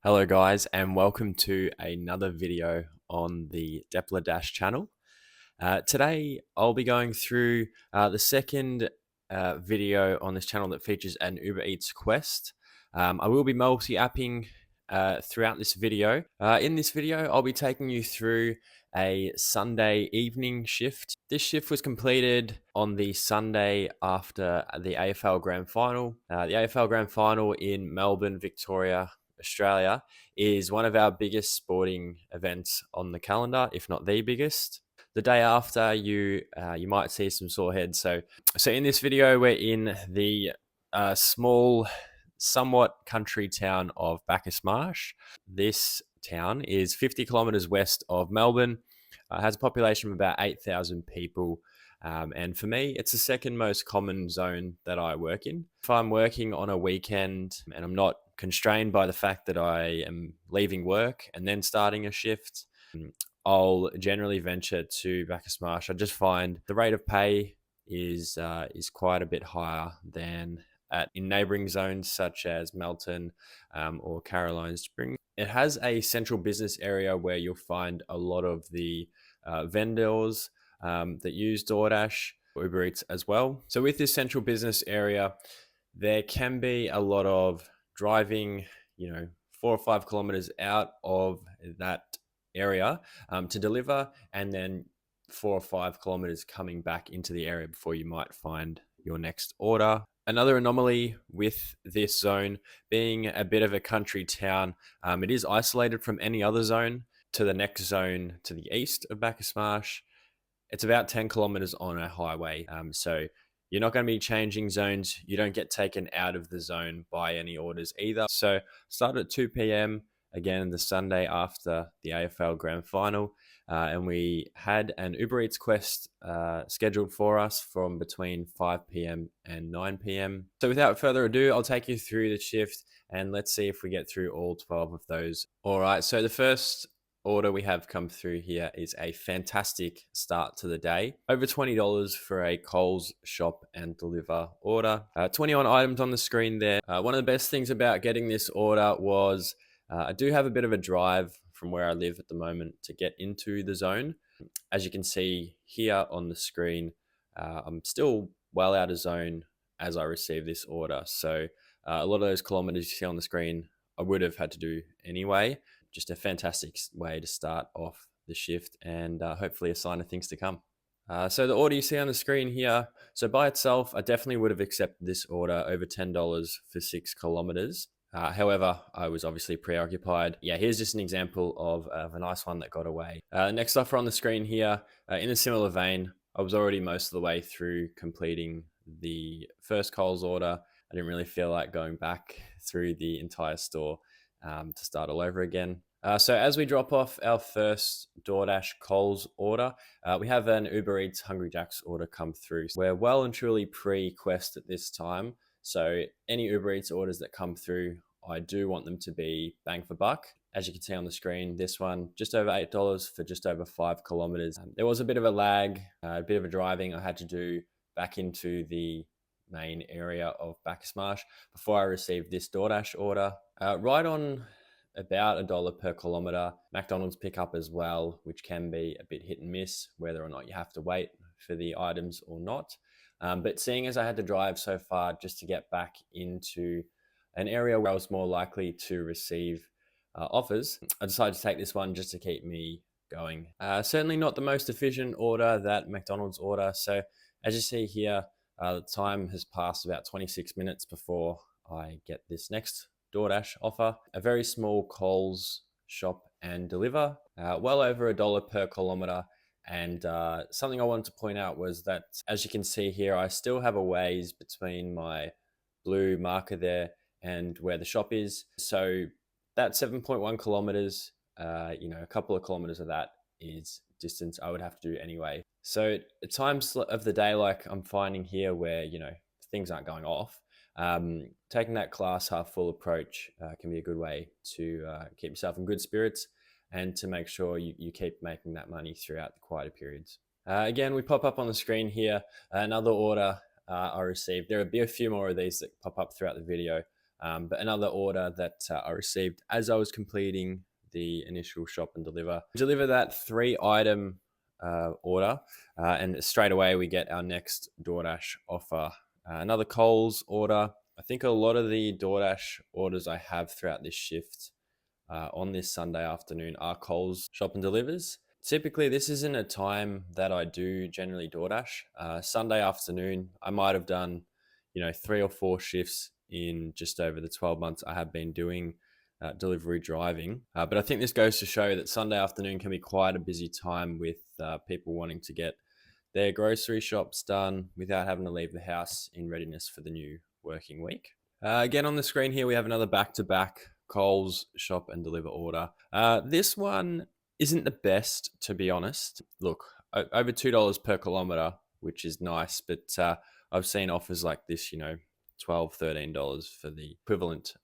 Hello guys and welcome to another video on the Depler Dash channel. Today I'll be going through the second video on this channel that features an Uber Eats quest. I will be multi-apping throughout this video. In this video I'll be taking you through a Sunday evening shift. This shift was completed on the Sunday after the AFL Grand Final. The AFL Grand Final in Melbourne, Victoria, Australia is one of our biggest sporting events on the calendar, if not the biggest. The day after, you might see some sore heads. So in this video, we're in the small, somewhat country town of Bacchus Marsh. This town is 50 kilometers west of Melbourne. Has a population of about 8,000 people. And for me, it's the second most common zone that I work in. If I'm working on a weekend and I'm not constrained by the fact that I am leaving work and then starting a shift, I'll generally venture to Bacchus Marsh. I just find the rate of pay is quite a bit higher than in neighbouring zones such as Melton or Caroline Springs. It has a central business area where you'll find a lot of the vendors that use DoorDash or Uber Eats as well. So with this central business area, there can be a lot of driving, 4 or 5 kilometers out of that area to deliver, and then 4 or 5 kilometers coming back into the area before you might find your next order. Another anomaly with this zone being a bit of a country town, it is isolated from any other zone. To the next zone to the east of Bacchus Marsh, it's about 10 kilometers on a highway. So you're not going to be changing zones. You don't get taken out of the zone by any orders either. So start at 2 p.m. again the Sunday after the AFL Grand Final. And we had an Uber Eats quest scheduled for us from between 5 p.m. and 9 p.m. So without further ado, I'll take you through the shift and let's see if we get through all 12 of those. All right, so the first order we have come through here is a fantastic start to the day. Over $20 for a Coles shop and deliver order. 21 items on the screen there. One of the best things about getting this order was I do have a bit of a drive from where I live at the moment to get into the zone. As you can see here on the screen, I'm still well out of zone as I receive this order. So a lot of those kilometers you see on the screen, I would have had to do anyway. Just a fantastic way to start off the shift and hopefully a sign of things to come. So the order you see on the screen here, so by itself, I definitely would have accepted this order over $10 for 6 kilometers. However, I was obviously preoccupied. Yeah, here's just an example of a nice one that got away. Next offer on the screen here, in a similar vein, I was already most of the way through completing the first Coles order. I didn't really feel like going back through the entire store to start all over again. So as we drop off our first DoorDash Coles order, we have an Uber Eats Hungry Jack's order come through. We're well and truly pre-quest at this time. So any Uber Eats orders that come through, I do want them to be bang for buck. As you can see on the screen, this one, just over $8 for just over 5 kilometers. There was a bit of a lag, a bit of a driving I had to do back into the main area of Bacchus Marsh before I received this DoorDash order. Right on about $1 per kilometer. McDonald's pickup as well, which can be a bit hit and miss whether or not you have to wait for the items or not. But seeing as I had to drive so far just to get back into an area where I was more likely to receive offers, I decided to take this one just to keep me going. Certainly not the most efficient order, that McDonald's order. So as you see here, the time has passed about 26 minutes before I get this next DoorDash offer. A very small Coles shop and deliver, well over $1 per kilometer. And something I wanted to point out was that, as you can see here, I still have a ways between my blue marker there and where the shop is. So that 7.1 kilometers, a couple of kilometers of that is distance I would have to do anyway. So at times of the day, like I'm finding here where, things aren't going off, taking that glass half full approach can be a good way to keep yourself in good spirits and to make sure you keep making that money throughout the quieter periods. Again, we pop up on the screen here, another order I received. There will be a few more of these that pop up throughout the video. But another order that I received as I was completing the initial shop and deliver that 3 item order, and straight away we get our next DoorDash offer. Another Coles order. I think a lot of the DoorDash orders I have throughout this shift on this Sunday afternoon are Coles shop and delivers. Typically, this isn't a time that I do generally DoorDash. Sunday afternoon, I might have done, 3 or 4 shifts in just over the 12 months I have been doing delivery driving. But I think this goes to show that Sunday afternoon can be quite a busy time with people wanting to get their grocery shops done without having to leave the house in readiness for the new working week. Again, on the screen here, we have another back-to-back Coles shop and deliver order. This one isn't the best, to be honest. Look, over $2 per kilometer, which is nice, but I've seen offers like this, $12, $13 for the equivalent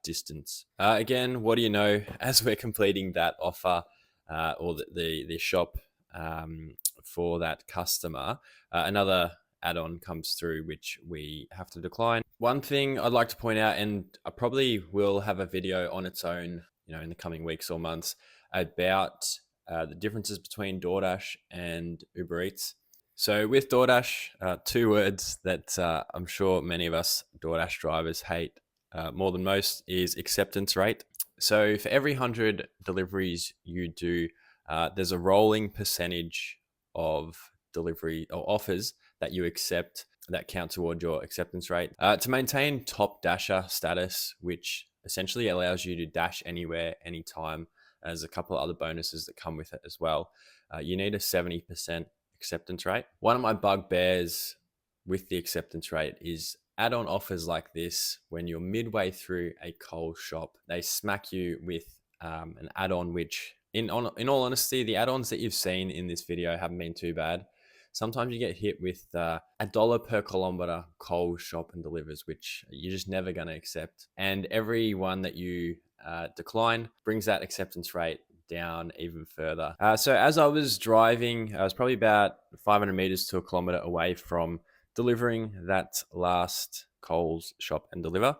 distance. Again, what do you know? As we're completing that offer or the shop for that customer, another add-on comes through which we have to decline. One thing I'd like to point out, and I probably will have a video on its own, in the coming weeks or months, about the differences between DoorDash and Uber Eats. So with DoorDash, 2 words that I'm sure many of us DoorDash drivers hate more than most is acceptance rate. So for every 100 deliveries you do, there's a rolling percentage of delivery or offers that you accept that count toward your acceptance rate. To maintain top dasher status, which essentially allows you to dash anywhere, anytime, there's a couple of other bonuses that come with it as well. You need a 70% acceptance rate. One of my bugbears with the acceptance rate is add-on offers like this. When you're midway through a Coles shop, they smack you with an add-on which, in all honesty, the add-ons that you've seen in this video haven't been too bad. Sometimes you get hit with $1 per kilometer Coles shop and delivers, which you're just never going to accept. And every one that you decline brings that acceptance rate down even further. So as I was driving, I was probably about 500 meters to a kilometer away from delivering that last Coles shop and deliver.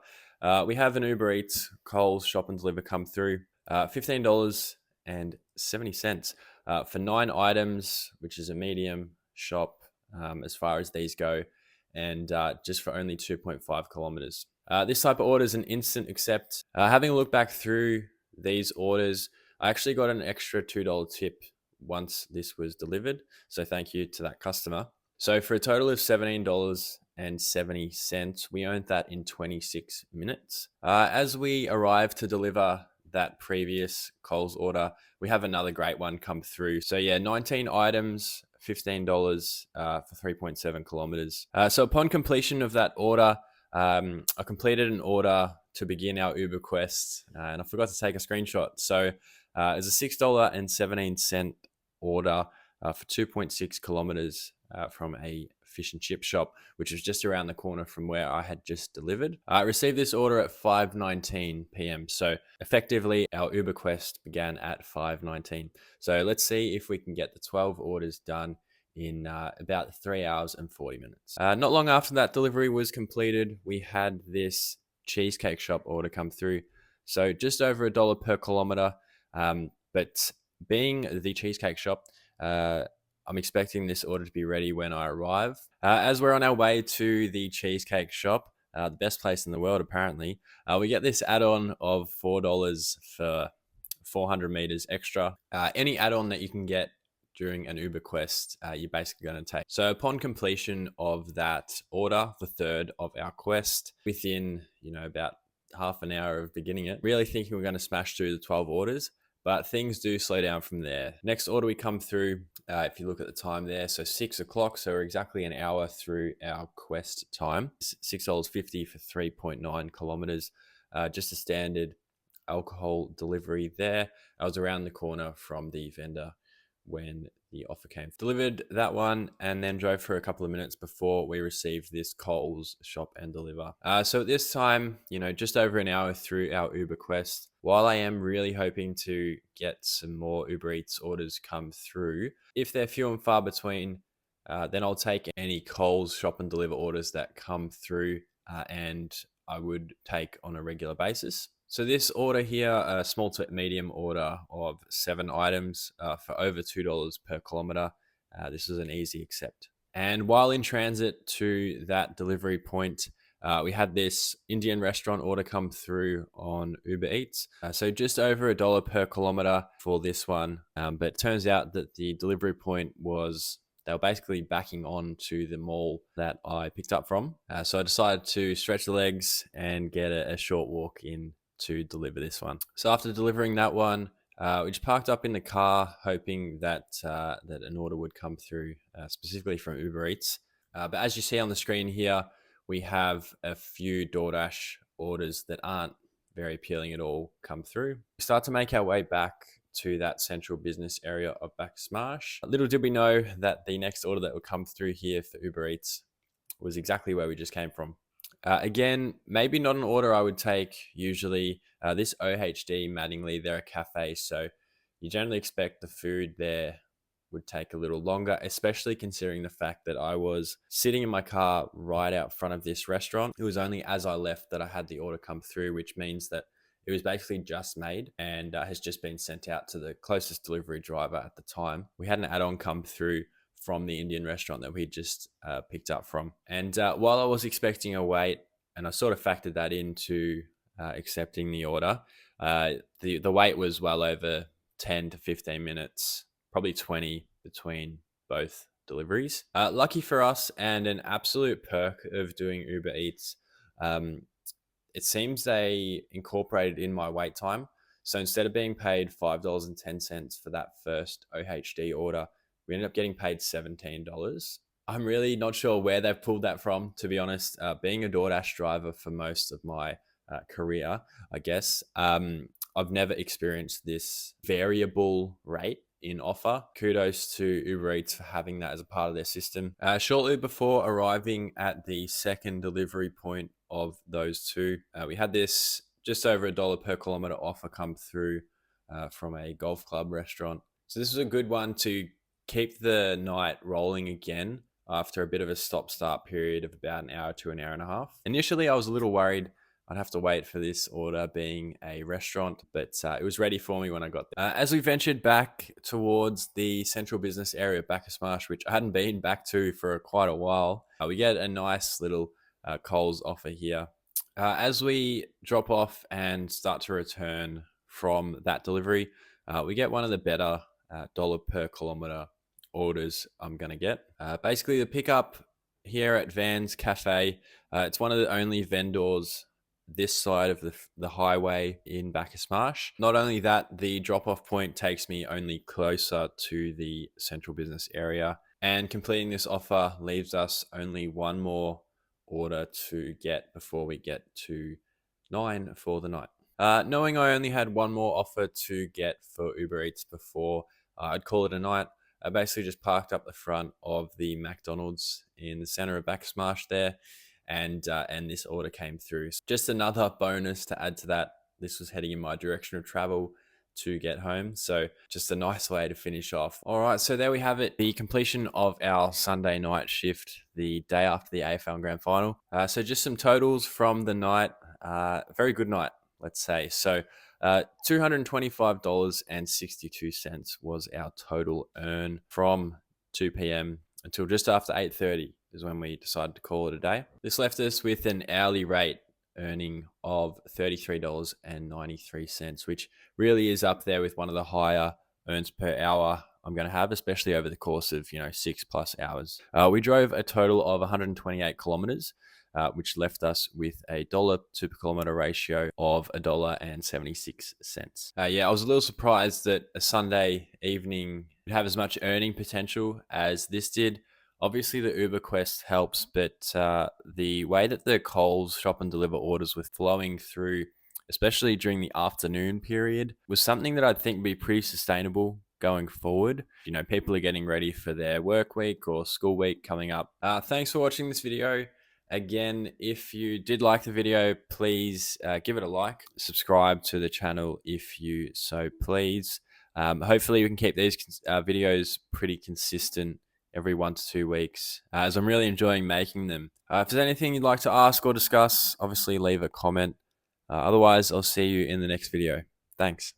We have an Uber Eats Coles shop and deliver come through, $15.70 for 9 items, which is a medium shop as far as these go, and just for only 2.5 kilometers. This type of order is an instant accept. Having a look back through these orders, I actually got an extra $2 tip once this was delivered, so thank you to that customer. So for a total of $17.70, we earned that in 26 minutes. As we arrive to deliver that previous Coles order, we have another great one come through. So yeah, 19 items, $15 for 3.7 kilometers. So upon completion of that order, I completed an order to begin our Uber Quest, and I forgot to take a screenshot. So it's a $6.17 order for 2.6 kilometers from a fish and chip shop, which was just around the corner from where I had just delivered. I received this order at 5:19 p.m. So effectively, our Uber Quest began at 5:19. So let's see if we can get the 12 orders done in about 3 hours and 40 minutes. Not long after that delivery was completed, we had this cheesecake shop order come through. So just over $1 per kilometer. But being the cheesecake shop, I'm expecting this order to be ready when I arrive. As we're on our way to the cheesecake shop, the best place in the world apparently, we get this add-on of $4 for 400 meters extra. Any add-on that you can get during an Uber Quest, you're basically going to take. So upon completion of that order, the third of our quest, within about half an hour of beginning it, really thinking we're going to smash through the 12 orders, but things do slow down from there. Next order we come through, if you look at the time there, so 6 o'clock, so we're exactly an hour through our quest time. $6.50 for 3.9 kilometers, just a standard alcohol delivery there. I was around the corner from the vendor when the offer came. Delivered that one and then drove for a couple of minutes before we received this Coles shop and deliver. So at this time, just over an hour through our Uber Quest, while I am really hoping to get some more Uber Eats orders come through, if they're few and far between, then I'll take any Coles shop and deliver orders that come through, and I would take on a regular basis. So this order here, a small to medium order of 7 items for over $2 per kilometer. This is an easy accept. And while in transit to that delivery point, we had this Indian restaurant order come through on Uber Eats. So just over $1 per kilometer for this one. But it turns out that the delivery point was, they were basically backing on to the mall that I picked up from. So I decided to stretch the legs and get a short walk in to deliver this one. So after delivering that one, we just parked up in the car, hoping that that an order would come through, specifically from Uber Eats. But as you see on the screen here, we have a few DoorDash orders that aren't very appealing at all come through. We start to make our way back to that central business area of Smash. Little did we know that the next order that would come through here for Uber Eats was exactly where we just came from. Again, maybe not an order I would take usually. This OHD, Mattingly, they're a cafe, so you generally expect the food there would take a little longer, especially considering the fact that I was sitting in my car right out front of this restaurant. It was only as I left that I had the order come through, which means that it was basically just made and has just been sent out to the closest delivery driver at the time. We had an add-on come through from the Indian restaurant that we just picked up from. And while I was expecting a wait, and I sort of factored that into accepting the order, the wait was well over 10 to 15 minutes, probably 20 between both deliveries. Lucky for us, and an absolute perk of doing Uber Eats, it seems they incorporated in my wait time. So instead of being paid $5.10 for that first OHD order, we ended up getting paid $17. I'm really not sure where they've pulled that from, to be honest. Being a DoorDash driver for most of my career, I guess, I've never experienced this variable rate in offer. Kudos to Uber Eats for having that as a part of their system. Shortly before arriving at the second delivery point of those two, we had this just over $1 per kilometer offer come through from a golf club restaurant. So this was a good one to keep the night rolling again after a bit of a stop-start period of about an hour to an hour and a half. Initially, I was a little worried I'd have to wait for this order being a restaurant, but it was ready for me when I got there. As we ventured back towards the central business area of Bacchus Marsh, which I hadn't been back to for quite a while, we get a nice little Coles offer here. As we drop off and start to return from that delivery, we get one of the better dollar per kilometer orders I'm going to get. Basically, the pickup here at Van's Cafe, it's one of the only vendors this side of the highway in Bacchus Marsh. Not only that, the drop-off point takes me only closer to the central business area, and completing this offer leaves us only one more order to get before we get to 9 for the night. Knowing I only had one more offer to get for Uber Eats before I'd call it a night, I basically just parked up the front of the McDonald's in the center of Bacchus Marsh there, and this order came through. So just another bonus to add to that. This was heading in my direction of travel to get home, so just a nice way to finish off. All right, so there we have it, the completion of our Sunday night shift, the day after the AFL Grand Final. So just some totals from the night. Very good night, let's say. So $225.62 was our total earn from 2 p.m. until just after 8:30 is when we decided to call it a day. This left us with an hourly rate earning of $33.93, which really is up there with one of the higher earns per hour I'm going to have, especially over the course of 6+ hours. We drove a total of 128 kilometers, which left us with a dollar to per kilometer ratio of $1.76. I was a little surprised that a Sunday evening would have as much earning potential as this did. Obviously, the Uber Quest helps, but the way that the Coles shop and deliver orders were flowing through, especially during the afternoon period, was something that I'd think would be pretty sustainable going forward. People are getting ready for their work week or school week coming up. Thanks for watching this video. Again, if you did like the video, please give it a like. Subscribe to the channel if you so please. Hopefully we can keep these videos pretty consistent every 1 to 2 weeks, as I'm really enjoying making them. If there's anything you'd like to ask or discuss, obviously leave a comment. Otherwise, I'll see you in the next video. Thanks.